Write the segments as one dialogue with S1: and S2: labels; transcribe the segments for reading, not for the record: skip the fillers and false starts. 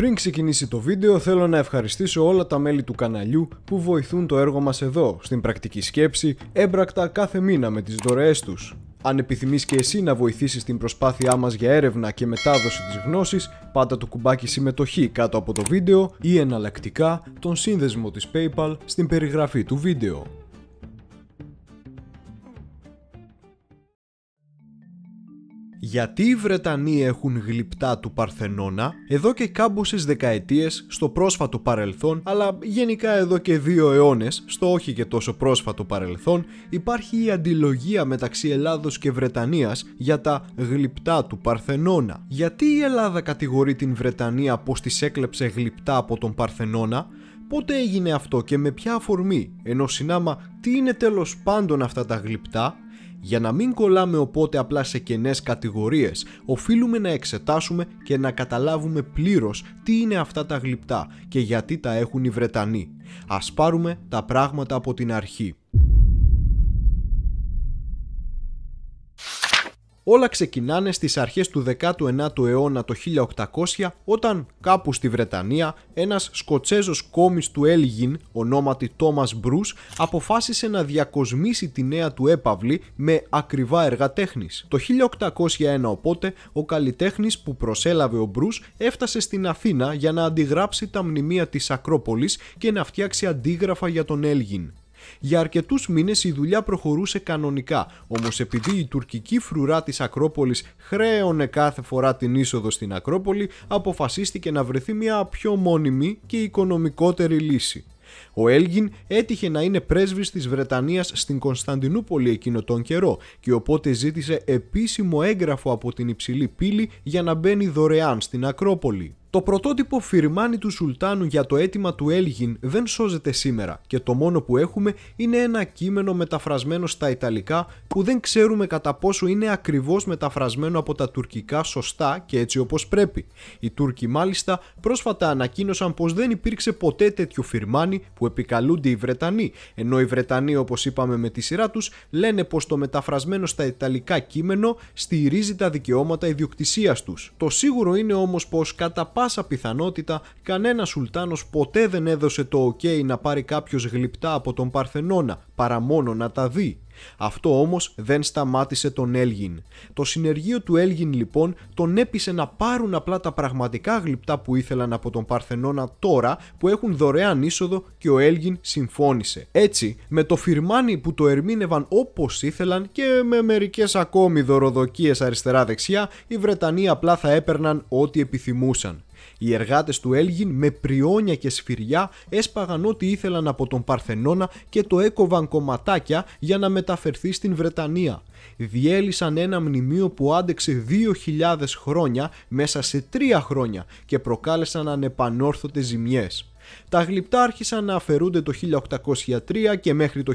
S1: Πριν ξεκινήσει το βίντεο, θέλω να ευχαριστήσω όλα τα μέλη του καναλιού που βοηθούν το έργο μας εδώ, στην πρακτική σκέψη, έμπρακτα κάθε μήνα με τις δωρεές τους. Αν επιθυμείς και εσύ να βοηθήσεις την προσπάθειά μας για έρευνα και μετάδοση της γνώσης, πάτα το κουμπάκι συμμετοχή κάτω από το βίντεο ή εναλλακτικά τον σύνδεσμο της PayPal στην περιγραφή του βίντεο. Γιατί οι Βρετανοί έχουν γλυπτά του Παρθενώνα? Εδώ και κάμποσες δεκαετίες, στο πρόσφατο παρελθόν, αλλά γενικά εδώ και 2 αιώνες, στο όχι και τόσο πρόσφατο παρελθόν, υπάρχει η αντιλογία μεταξύ Ελλάδος και Βρετανίας για τα γλυπτά του Παρθενώνα. Γιατί η Ελλάδα κατηγορεί την Βρετανία πως της έκλεψε γλυπτά από τον Παρθενώνα? Πότε έγινε αυτό και με ποια αφορμή? Ενώ συνάμα, τι είναι τέλος πάντων αυτά τα γλυπτά? Για να μην κολλάμε οπότε απλά σε κενές κατηγορίες, οφείλουμε να εξετάσουμε και να καταλάβουμε πλήρως τι είναι αυτά τα γλυπτά και γιατί τα έχουν οι Βρετανοί. Ας πάρουμε τα πράγματα από την αρχή. Όλα ξεκινάνε στις αρχές του 19ου αιώνα το 1800, όταν κάπου στη Βρετανία ένας Σκοτσέζος κόμις του Έλγιν, ονόματι Τόμας Μπρους, αποφάσισε να διακοσμήσει τη νέα του έπαυλη με ακριβά έργα τέχνης. Το 1801 οπότε ο καλλιτέχνης που προσέλαβε ο Μπρους έφτασε στην Αθήνα για να αντιγράψει τα μνημεία της Ακρόπολης και να φτιάξει αντίγραφα για τον Έλγιν. Για αρκετούς μήνες η δουλειά προχωρούσε κανονικά, όμως επειδή η τουρκική φρουρά της Ακρόπολης χρέωνε κάθε φορά την είσοδο στην Ακρόπολη, αποφασίστηκε να βρεθεί μια πιο μόνιμη και οικονομικότερη λύση. Ο Έλγιν έτυχε να είναι πρέσβης της Βρετανίας στην Κωνσταντινούπολη εκείνο τον καιρό και οπότε ζήτησε επίσημο έγγραφο από την υψηλή πύλη για να μπαίνει δωρεάν στην Ακρόπολη. Το πρωτότυπο φιρμάνι του Σουλτάνου για το αίτημα του Έλγιν δεν σώζεται σήμερα και το μόνο που έχουμε είναι ένα κείμενο μεταφρασμένο στα Ιταλικά που δεν ξέρουμε κατά πόσο είναι ακριβώς μεταφρασμένο από τα τουρκικά σωστά και έτσι όπως πρέπει. Οι Τούρκοι μάλιστα πρόσφατα ανακοίνωσαν πως δεν υπήρξε ποτέ τέτοιο φιρμάνι που επικαλούνται οι Βρετανοί, ενώ οι Βρετανοί, όπως είπαμε με τη σειρά τους, λένε πως το μεταφρασμένο στα Ιταλικά κείμενο στηρίζει τα δικαιώματα ιδιοκτησίας τους. Το σίγουρο είναι όμως πως κατά πάσα πιθανότητα κανένας Σουλτάνος ποτέ δεν έδωσε το OK να πάρει κάποιος γλυπτά από τον Παρθενώνα, παρά μόνο να τα δει. Αυτό όμως δεν σταμάτησε τον Έλγιν. Το συνεργείο του Έλγιν λοιπόν τον έπεισε να πάρουν απλά τα πραγματικά γλυπτά που ήθελαν από τον Παρθενώνα τώρα που έχουν δωρεάν είσοδο και ο Έλγιν συμφώνησε. Έτσι, με το φιρμάνι που το ερμήνευαν όπως ήθελαν και με μερικές ακόμη δωροδοκίες αριστερά-δεξιά, οι Βρετανοί απλά θα έπαιρναν ό,τι επιθυμούσαν. Οι εργάτες του Έλγιν με πριόνια και σφυριά έσπαγαν ό,τι ήθελαν από τον Παρθενώνα και το έκοβαν κομματάκια για να μεταφερθεί στην Βρετανία. Διέλυσαν ένα μνημείο που άντεξε 2.000 χρόνια μέσα σε 3 χρόνια και προκάλεσαν ανεπανόρθωτες ζημιές. Τα γλυπτά άρχισαν να αφαιρούνται το 1803 και μέχρι το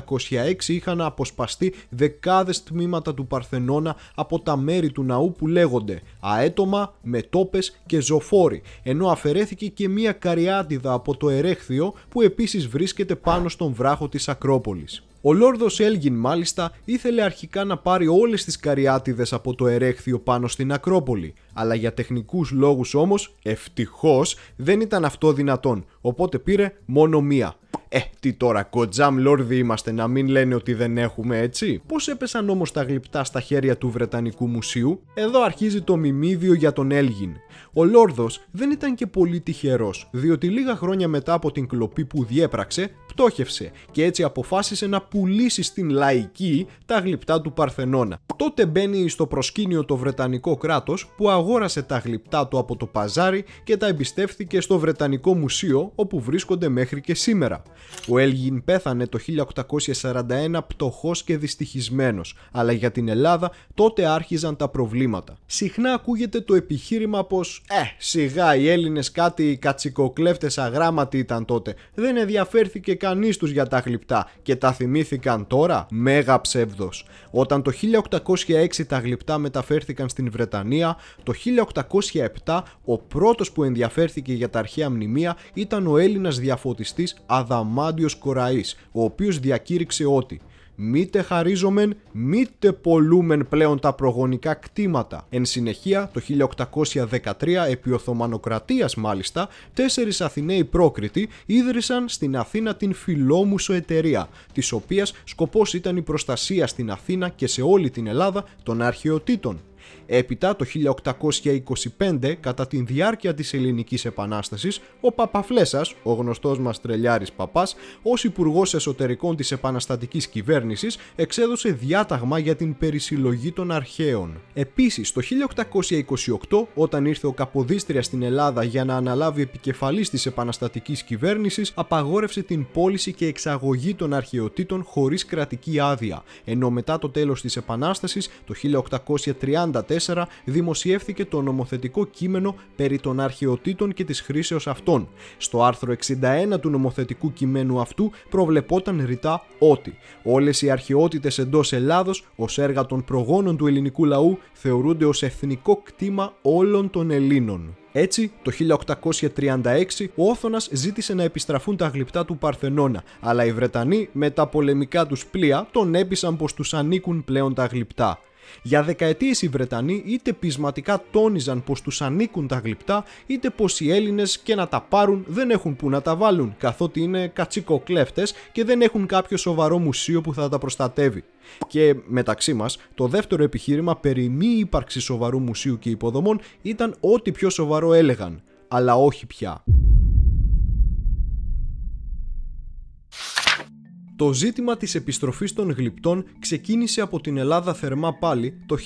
S1: 1806 είχαν αποσπαστεί δεκάδες τμήματα του Παρθενώνα από τα μέρη του ναού που λέγονται Αέτομα, Μετώπες και Ζωφόροι, ενώ αφαιρέθηκε και μία καριάτιδα από το Ερέχθιο που επίσης βρίσκεται πάνω στον βράχο της Ακρόπολης. Ο Λόρδος Έλγιν μάλιστα ήθελε αρχικά να πάρει όλες τις καριάτιδες από το Ερέχθιο πάνω στην Ακρόπολη, αλλά για τεχνικούς λόγους όμως, ευτυχώς, δεν ήταν αυτό δυνατόν, οπότε πήρε μόνο μία. Τι τώρα, κοτζάμ λόρδι είμαστε να μην λένε ότι δεν έχουμε, έτσι? Πώς έπεσαν όμως τα γλυπτά στα χέρια του Βρετανικού Μουσείου? Εδώ αρχίζει το μιμίδιο για τον Έλγιν. Ο Λόρδος δεν ήταν και πολύ τυχερός, διότι λίγα χρόνια μετά από την κλοπή που διέπραξε, πτώχευσε και έτσι αποφάσισε να πουλήσει στην λαϊκή τα γλυπτά του Παρθενώνα. Τότε μπαίνει στο προσκήνιο το Βρετανικό κράτος που αγόρασε τα γλυπτά του από το παζάρι και τα εμπιστεύθηκε στο Βρετανικό Μουσείο όπου βρίσκονται μέχρι και σήμερα. Ο Έλγιν πέθανε το 1841 πτωχός και δυστυχισμένος, αλλά για την Ελλάδα τότε άρχιζαν τα προβλήματα. Συχνά ακούγεται το επιχείρημα πως σιγά οι Έλληνες κάτι κατσικοκλέφτες αγράμματοι ήταν τότε, δεν ενδιαφέρθηκε κανείς τους για τα γλυπτά και τα θυμήθηκαν τώρα? Μέγα ψεύδος. Όταν το 1806 τα γλυπτά μεταφέρθηκαν στην Βρετανία, το 1807 ο πρώτος που ενδιαφέρθηκε για τα αρχαία μνημεία ήταν ο Έλληνας διαφωτιστής Αδαμάντιος Κοραής, ο οποίος διακήρυξε ότι μήτε χαρίζομεν, μήτε πολλούμεν πλέον τα προγονικά κτήματα. Εν συνεχεία, το 1813, επί Οθωμανοκρατίας μάλιστα, 4 Αθηναίοι πρόκριτοι ίδρυσαν στην Αθήνα την Φιλόμουσο εταιρεία, της οποίας σκοπός ήταν η προστασία στην Αθήνα και σε όλη την Ελλάδα των αρχαιοτήτων. Έπειτα, το 1825, κατά τη διάρκεια της Ελληνικής Επανάστασης, ο Παπαφλέσας, ο γνωστός μας τρελιάρης παπάς, ως υπουργός εσωτερικών της επαναστατικής κυβέρνησης, εξέδωσε διάταγμα για την περισυλλογή των αρχαίων. Επίσης, το 1828, όταν ήρθε ο Καποδίστριας στην Ελλάδα για να αναλάβει επικεφαλής της επαναστατικής κυβέρνησης, απαγόρευσε την πώληση και εξαγωγή των αρχαιοτήτων χωρίς κρατική άδεια, ενώ μετά το τέλος της Επανάστασης, το 1834, δημοσιεύθηκε το νομοθετικό κείμενο περί των αρχαιοτήτων και της χρήσεως αυτών. Στο άρθρο 61 του νομοθετικού κειμένου αυτού προβλεπόταν ρητά ότι όλες οι αρχαιότητες εντός Ελλάδος ως έργα των προγόνων του ελληνικού λαού θεωρούνται ως εθνικό κτήμα όλων των Ελλήνων. Έτσι, το 1836 ο Όθωνας ζήτησε να επιστραφούν τα γλυπτά του Παρθενώνα, αλλά οι Βρετανοί με τα πολεμικά τους πλοία τον έπεισαν πως τους ανήκουν πλέον τα γλυπτά. Για δεκαετίες οι Βρετανοί είτε πεισματικά τόνιζαν πως τους ανήκουν τα γλυπτά, είτε πως οι Έλληνες και να τα πάρουν δεν έχουν που να τα βάλουν, καθότι είναι κατσικοκλέφτες και δεν έχουν κάποιο σοβαρό μουσείο που θα τα προστατεύει. Και μεταξύ μας, το δεύτερο επιχείρημα περί μη ύπαρξη σοβαρού μουσείου και υποδομών ήταν ό,τι πιο σοβαρό έλεγαν, αλλά όχι πια. Το ζήτημα της επιστροφής των γλυπτών ξεκίνησε από την Ελλάδα θερμά πάλι το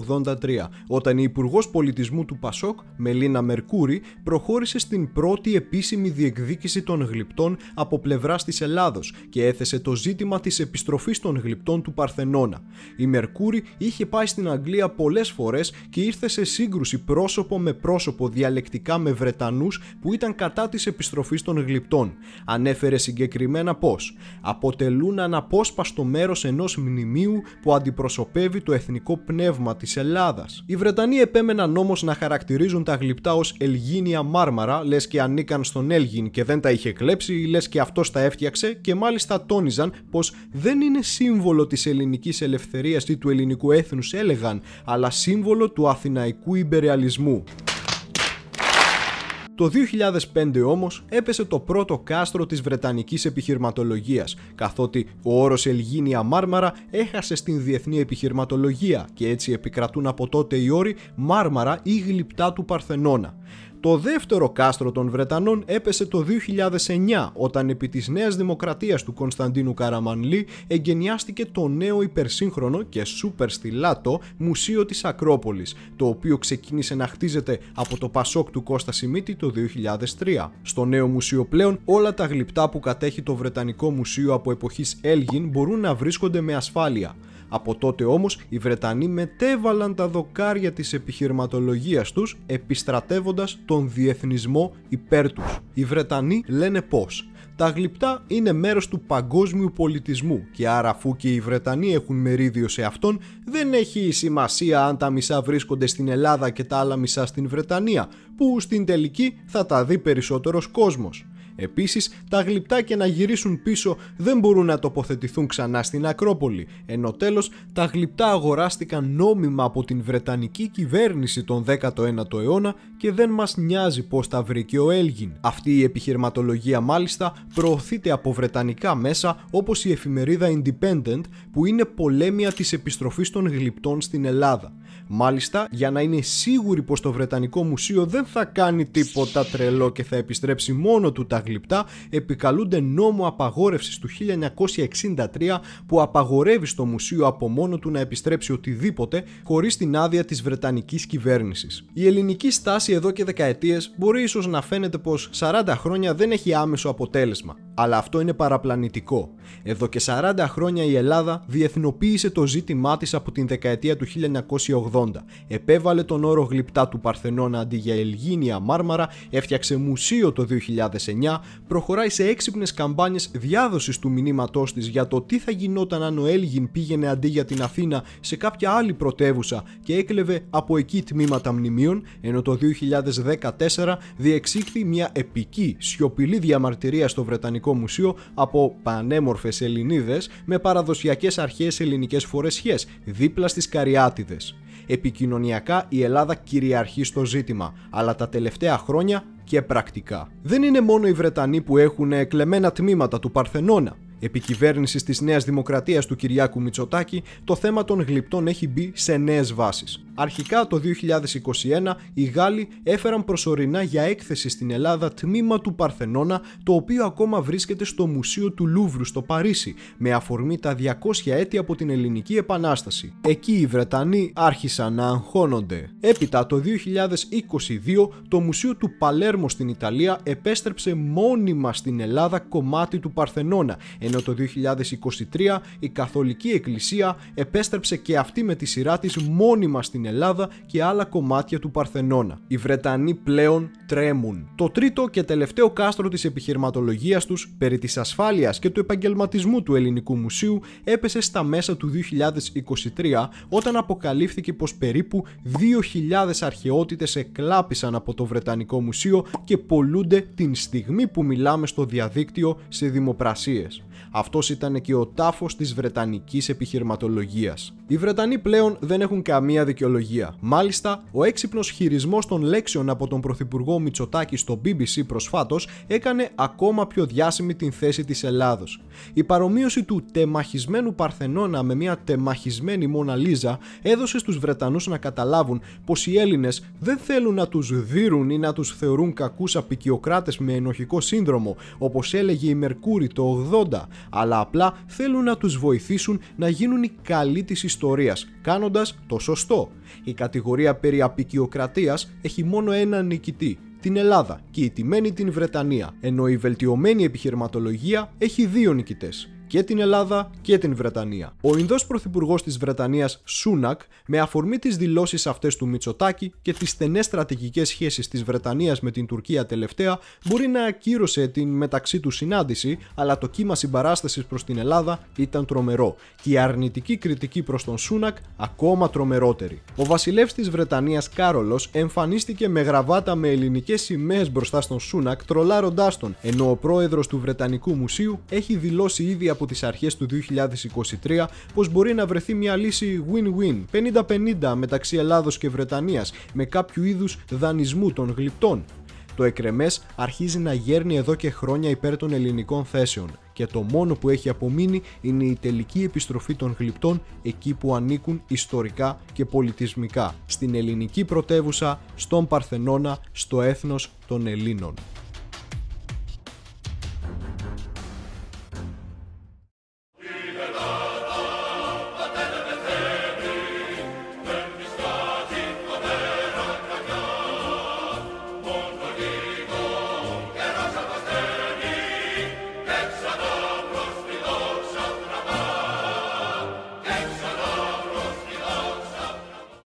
S1: 1983, όταν η Υπουργός Πολιτισμού του Πασόκ, Μελίνα Μερκούρη, προχώρησε στην πρώτη επίσημη διεκδίκηση των γλυπτών από πλευράς της Ελλάδος και έθεσε το ζήτημα της επιστροφής των γλυπτών του Παρθενώνα. Η Μερκούρη είχε πάει στην Αγγλία πολλές φορές και ήρθε σε σύγκρουση πρόσωπο με πρόσωπο διαλεκτικά με Βρετανούς που ήταν κατά της επιστροφής των γλυπτών. Ανέφερε συγκεκριμένα πως αποτελούν αναπόσπαστο μέρος ενός μνημείου που αντιπροσωπεύει το εθνικό πνεύμα της Ελλάδας. Οι Βρετανοί επέμεναν όμως να χαρακτηρίζουν τα γλυπτά ως Ελγίνια Μάρμαρα, λες και ανήκαν στον Έλγιν και δεν τα είχε κλέψει, λες και αυτός τα έφτιαξε, και μάλιστα τόνιζαν πως δεν είναι σύμβολο της ελληνικής ελευθερίας ή του ελληνικού έθνους, έλεγαν, αλλά σύμβολο του αθηναϊκού ιμπεριαλισμού. Το 2005 όμως έπεσε το πρώτο κάστρο της βρετανικής επιχειρηματολογίας, καθότι ο όρος Ελγίνια Μάρμαρα έχασε στην διεθνή επιχειρηματολογία και έτσι επικρατούν από τότε οι όροι Μάρμαρα ή γλυπτά του Παρθενώνα. Το δεύτερο κάστρο των Βρετανών έπεσε το 2009, όταν επί της Νέας Δημοκρατίας του Κωνσταντίνου Καραμανλή εγκαινιάστηκε το νέο υπερσύγχρονο και σούπερ στιλάτο Μουσείο της Ακρόπολης, το οποίο ξεκίνησε να χτίζεται από το Πασόκ του Κώστα Σιμίτη το 2003. Στο νέο μουσείο πλέον όλα τα γλυπτά που κατέχει το Βρετανικό Μουσείο από εποχής Έλγιν μπορούν να βρίσκονται με ασφάλεια. Από τότε όμως οι Βρετανοί μετέβαλαν τα δοκάρια της επιχειρηματολογίας τους, επιστρατεύοντας τον διεθνισμό υπέρ τους. Οι Βρετανοί λένε πως τα γλυπτά είναι μέρος του παγκόσμιου πολιτισμού και άρα, αφού και οι Βρετανοί έχουν μερίδιο σε αυτόν, δεν έχει σημασία αν τα μισά βρίσκονται στην Ελλάδα και τα άλλα μισά στην Βρετανία, που στην τελική θα τα δει περισσότερος κόσμος. Επίσης, τα γλυπτά και να γυρίσουν πίσω δεν μπορούν να τοποθετηθούν ξανά στην Ακρόπολη, ενώ τέλος τα γλυπτά αγοράστηκαν νόμιμα από την Βρετανική κυβέρνηση τον 19ο αιώνα και δεν μας νοιάζει πως τα βρήκε ο Έλγιν. Αυτή η επιχειρηματολογία μάλιστα προωθείται από βρετανικά μέσα όπως η εφημερίδα Independent, που είναι πολέμια της επιστροφής των γλυπτών στην Ελλάδα. Μάλιστα, για να είναι σίγουροι πως το Βρετανικό Μουσείο δεν θα κάνει τίποτα τρελό και θα επιστρέψει μόνο του τα γλυπτά, επικαλούνται νόμο απαγόρευσης του 1963 που απαγορεύει στο μουσείο από μόνο του να επιστρέψει οτιδήποτε χωρίς την άδεια της Βρετανικής κυβέρνησης. Η ελληνική στάση εδώ και δεκαετίες μπορεί ίσως να φαίνεται πως 40 χρόνια δεν έχει άμεσο αποτέλεσμα, αλλά αυτό είναι παραπλανητικό. Εδώ και 40 χρόνια η Ελλάδα διεθνοποίησε το ζήτημά της από την δεκαετία του 1980. Επέβαλε τον όρο γλυπτά του Παρθενώνα αντί για Ελγίνια Μάρμαρα, έφτιαξε μουσείο το 2009 Βρετανία προχωράει σε έξυπνες καμπάνιες διάδοσης του μηνύματός της για το τι θα γινόταν αν ο Έλγιν πήγαινε αντί για την Αθήνα σε κάποια άλλη πρωτεύουσα και έκλεβε από εκεί τμήματα μνημείων, ενώ το 2014 διεξήχθη μια επική σιωπηλή διαμαρτυρία στο Βρετανικό Μουσείο από πανέμορφες Ελληνίδες με παραδοσιακές αρχαίες ελληνικές φορεσιές δίπλα στις Καριάτιδες. Επικοινωνιακά η Ελλάδα κυριαρχεί στο ζήτημα, αλλά τα τελευταία χρόνια και πρακτικά. Δεν είναι μόνο οι Βρετανοί που έχουν κλεμμένα τμήματα του Παρθενώνα. Επί κυβέρνησης της Νέας Δημοκρατίας του Κυριάκου Μητσοτάκη, το θέμα των γλυπτών έχει μπει σε νέες βάσεις. Αρχικά το 2021 οι Γάλλοι έφεραν προσωρινά για έκθεση στην Ελλάδα τμήμα του Παρθενώνα, το οποίο ακόμα βρίσκεται στο Μουσείο του Λούβρου στο Παρίσι, με αφορμή τα 200 έτη από την Ελληνική Επανάσταση. Εκεί οι Βρετανοί άρχισαν να αγχώνονται. Έπειτα το 2022 το Μουσείο του Παλέρμο στην Ιταλία επέστρεψε μόνιμα στην Ελλάδα κομμάτι του Παρθενώνα, ενώ το 2023 η Καθολική Εκκλησία επέστρεψε και αυτή με τη σειρά της μόνιμα στην Ελλάδα και άλλα κομμάτια του Παρθενώνα. Οι Βρετανοί πλέον τρέμουν. Το τρίτο και τελευταίο κάστρο της επιχειρηματολογίας τους περί της ασφάλειας και του επαγγελματισμού του Ελληνικού Μουσείου έπεσε στα μέσα του 2023, όταν αποκαλύφθηκε πως περίπου 2.000 αρχαιότητες εκλάπησαν από το Βρετανικό Μουσείο και πωλούνται την στιγμή που μιλάμε στο διαδίκτυο σε δημοπρασίες. Αυτός ήταν και ο τάφος της βρετανικής επιχειρηματολογίας. Οι Βρετανοί πλέον δεν έχουν καμία δικαιολογία. Μάλιστα, ο έξυπνος χειρισμός των λέξεων από τον Πρωθυπουργό Μητσοτάκη στο BBC προσφάτως έκανε ακόμα πιο διάσημη την θέση της Ελλάδος. Η παρομοίωση του τεμαχισμένου Παρθενώνα με μια τεμαχισμένη Μόνα Λίζα έδωσε στους Βρετανούς να καταλάβουν πως οι Έλληνες δεν θέλουν να τους δείρουν ή να τους θεωρούν κακούς απικιοκράτες με ενοχικό σύνδρομο, όπως έλεγε η Μερκούρη το 80, αλλά απλά θέλουν να τους βοηθήσουν να γίνουν οι καλοί της ιστορίας, κάνοντας το σωστό. Η κατηγορία περί απικιοκρατίας έχει μόνο έναν νικητή, την Ελλάδα, και η τιμένη την Βρετανία, ενώ η βελτιωμένη επιχειρηματολογία έχει δύο νικητές, και την Ελλάδα και την Βρετανία. Ο Ινδός πρωθυπουργός της Βρετανίας Σούνακ, με αφορμή τις δηλώσεις αυτές του Μητσοτάκη και τις στενές στρατηγικές σχέσεις της Βρετανίας με την Τουρκία τελευταία, μπορεί να ακύρωσε την μεταξύ του συνάντηση, αλλά το κύμα συμπαράστασης προς την Ελλάδα ήταν τρομερό και η αρνητική κριτική προς τον Σούνακ ακόμα τρομερότερη. Ο βασιλεύς της Βρετανίας Κάρολος εμφανίστηκε με γραβάτα με ελληνικές σημαίες μπροστά στον Σούνακ, τρολάροντάς τον, ενώ ο πρόεδρος του Βρετανικού Μουσείου έχει δηλώσει ήδη από τις αρχές του 2023 πως μπορεί να βρεθεί μια λύση win-win, 50-50 μεταξύ Ελλάδος και Βρετανίας, με κάποιο είδους δανεισμού των γλυπτών. Το εκρεμές αρχίζει να γέρνει εδώ και χρόνια υπέρ των ελληνικών θέσεων και το μόνο που έχει απομείνει είναι η τελική επιστροφή των γλυπτών εκεί που ανήκουν ιστορικά και πολιτισμικά, στην ελληνική πρωτεύουσα, στον Παρθενώνα, στο έθνος των Ελλήνων.